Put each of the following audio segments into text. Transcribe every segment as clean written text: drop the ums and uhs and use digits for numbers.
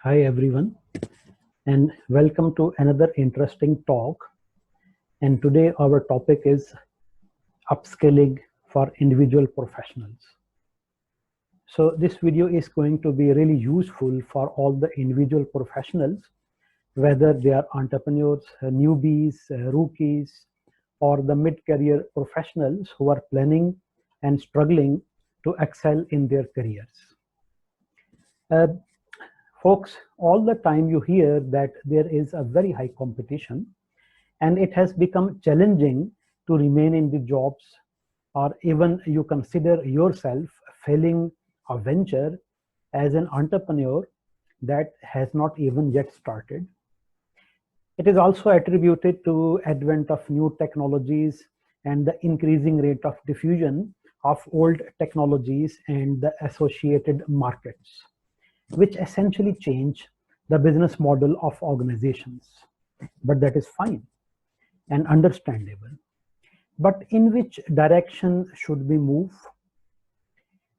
Hi everyone, and welcome to another interesting talk. And today our topic is upskilling for individual professionals. So this video is going to be really useful for all the individual professionals, whether they are entrepreneurs, newbies, rookies, or the mid-career professionals who are planning and struggling to excel in their careers. Uh, Folks, all the time you hear that there is a very high competition and it has become challenging to remain in the jobs, or even you consider yourself failing a venture as an entrepreneur that has not even yet started. It is also attributed to advent of new technologies and the increasing rate of diffusion of old technologies and the associated markets, which essentially change the business model of organizations. But that is fine and understandable. But in which direction should we move?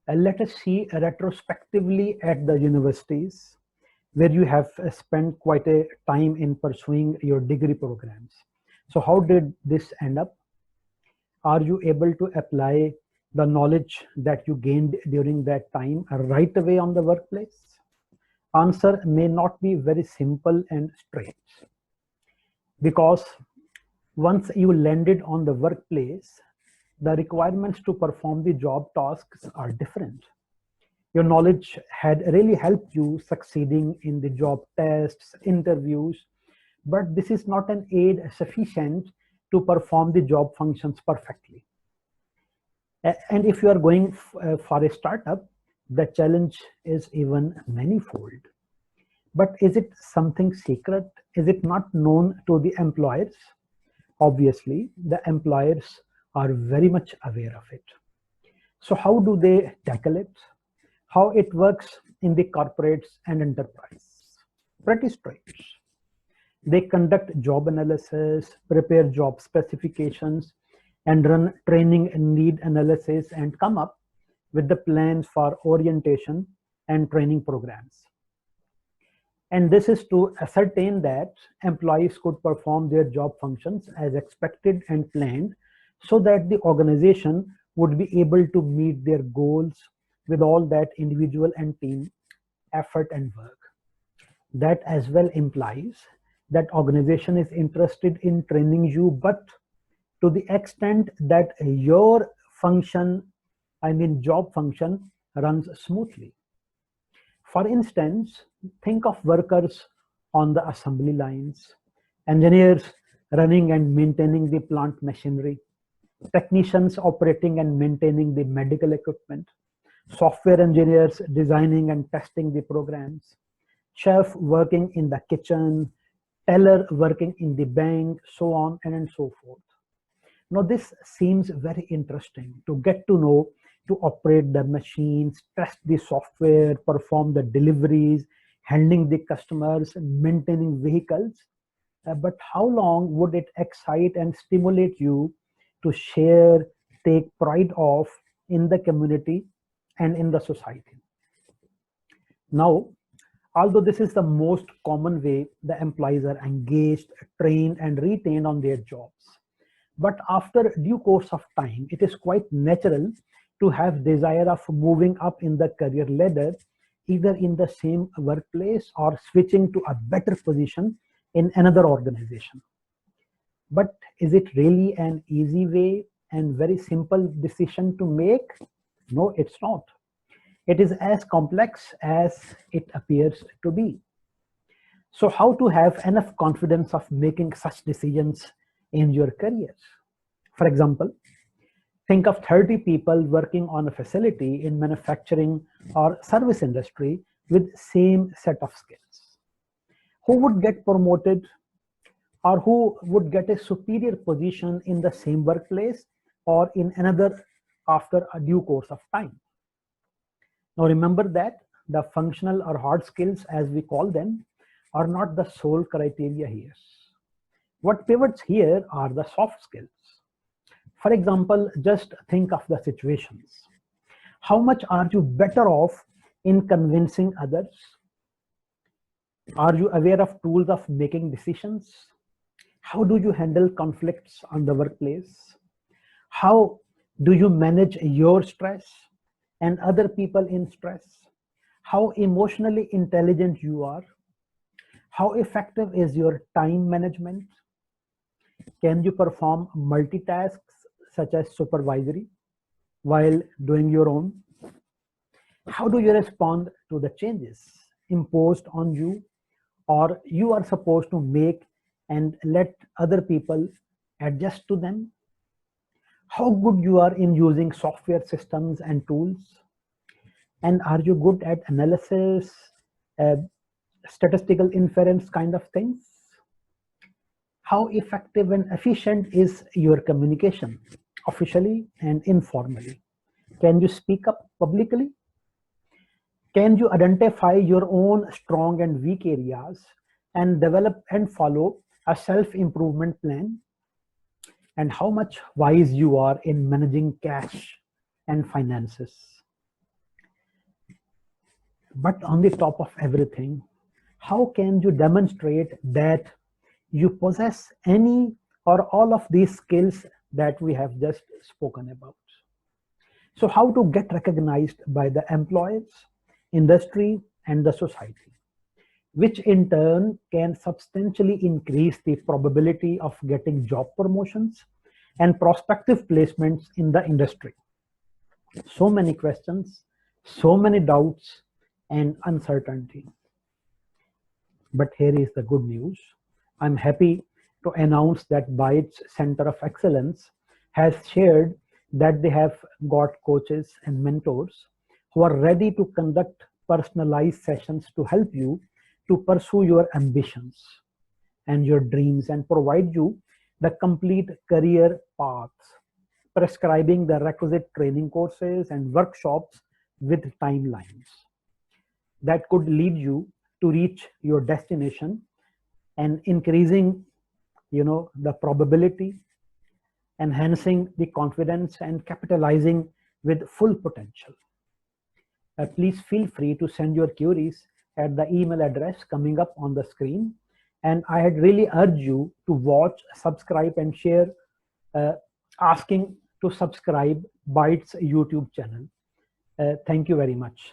Let us see retrospectively at the universities where you have spent quite a time in pursuing your degree programs. So how did this end up? Are you able to apply the knowledge that you gained during that time right away on the workplace? Answer may not be very simple and straight, because once you landed on the workplace, the requirements to perform the job tasks are different. Your knowledge had really helped you succeeding in the job tests, interviews, but this is not an aid sufficient to perform the job functions perfectly. And if you are going for a startup, the challenge is even manifold. But is it something secret? Is it not known to the employers? Obviously, the employers are very much aware of it. So how do they tackle it? How it works in the corporates and enterprise? Pretty straight. They conduct job analysis, prepare job specifications, and run training and need analysis and come up with the plans for orientation and training programs. And this is to ascertain that employees could perform their job functions as expected and planned, so that the organization would be able to meet their goals with all that individual and team effort and work. That as well implies that organization is interested in training you, but to the extent that your function, job function, runs smoothly. For instance, think of workers on the assembly lines, engineers running and maintaining the plant machinery, technicians operating and maintaining the medical equipment, software engineers designing and testing the programs, chef working in the kitchen, teller working in the bank, so on and so forth. Now this seems very interesting to get to know, to operate the machines, test the software, perform the deliveries, handling the customers, maintaining vehicles. But how long would it excite and stimulate you to share, take pride of in the community and in the society? Now, although this is the most common way the employees are engaged, trained, and retained on their jobs, but after due course of time, it is quite natural to have desire of moving up in the career ladder, either in the same workplace or switching to a better position in another organization. But is it really an easy way and very simple decision to make? No, it's not. It is as complex as it appears to be. So how to have enough confidence of making such decisions in your careers? For example, think of 30 people working on a facility in manufacturing or service industry with same set of skills. Who would get promoted, or who would get a superior position in the same workplace or in another after a due course of time? Now remember that the functional or hard skills, as we call them, are not the sole criteria here. What pivots here are the soft skills. For example, just think of the situations. How much are you better off in convincing others? Are you aware of tools of making decisions? How do you handle conflicts on the workplace? How do you manage your stress and other people in stress? How emotionally intelligent you are? How effective is your time management? Can you perform multitasks such as supervisory while doing your own? How do you respond to the changes imposed on you or you are supposed to make and let other people adjust to them? How good you are in using software systems and tools? And are you good at analysis, uh, statistical inference kind of things? How effective and efficient is your communication, officially and informally? Can you speak up publicly? Can you identify your own strong and weak areas and develop and follow a self-improvement plan? And how much wise you are in managing cash and finances? But on the top of everything, how can you demonstrate that you possess any or all of these skills that we have just spoken about? So how to get recognized by the employers, industry, and the society, which in turn can substantially increase the probability of getting job promotions and prospective placements in the industry. So many questions, so many doubts and uncertainty. But here is the good news. I'm happy to announce that BIETS Center of Excellence has shared that they have got coaches and mentors who are ready to conduct personalized sessions to help you to pursue your ambitions and your dreams and provide you the complete career paths, prescribing the requisite training courses and workshops with timelines that could lead you to reach your destination and increasing the probability, enhancing the confidence and capitalizing with full potential. Please feel free to send your queries at the email address coming up on the screen, and I had really urge you to watch, subscribe and share, asking to subscribe BIETS YouTube channel. Thank you very much.